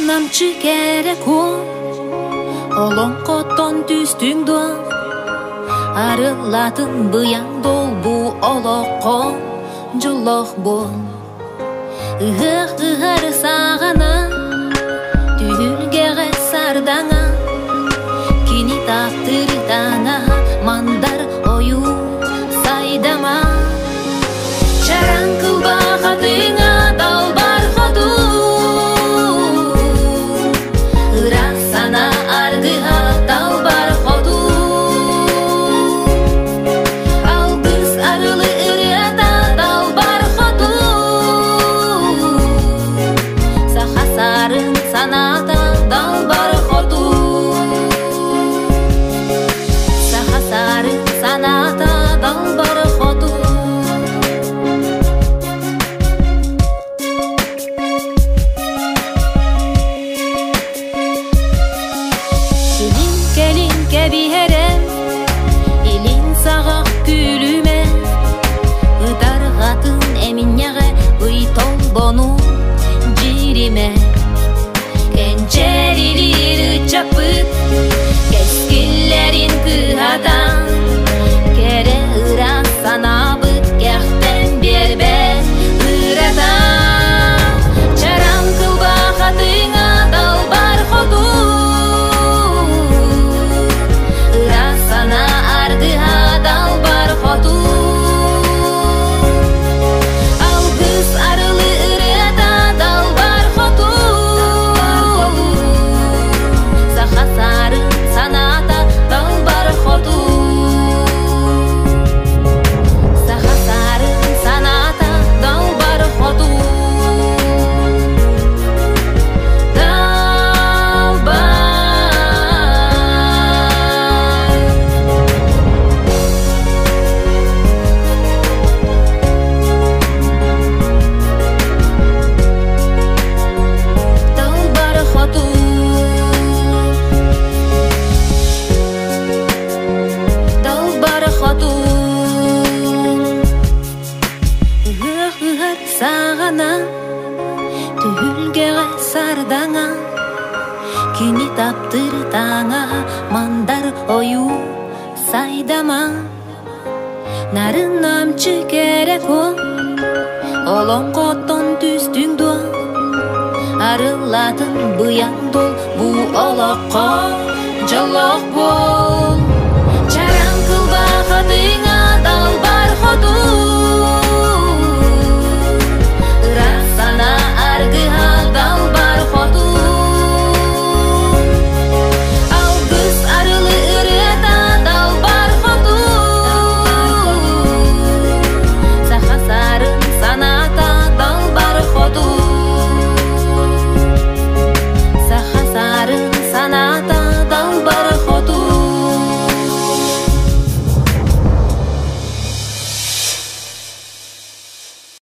намчы керек ол олоңкоттон түстүңдө арылатын быян дол бу олокко жолок бол ыгыр сагана түгүлгеге сардаңа кини тактырдана мандар ою сайдама чаран кылбагатыңа далбар хоту ырасана ардыга далбар хоту ал кыз арылы ырыата далбар хоту сахасарын саната далбар хоту сахасарын саната далбар хоту Кебиһерем илин сагак күлүме ытаргатын эминняге ый толбону жириме кенчерилир чапыт кескиллерин кыатан кере ыра санабыт кехтен бербе ырата чаран кылбахатыңа далбар хоту далбар хоту ал кыз арылы ырыата далбар хоту сахасарын саната далбар хоту сахасарын саната далбар хоту сагана түгүлгеге сардаңа кини таптыртаңа мандар ою сайдама нарын намчы керек ол олоңкоттон түстүңдө арылатын быян дол бу олокко жолок бол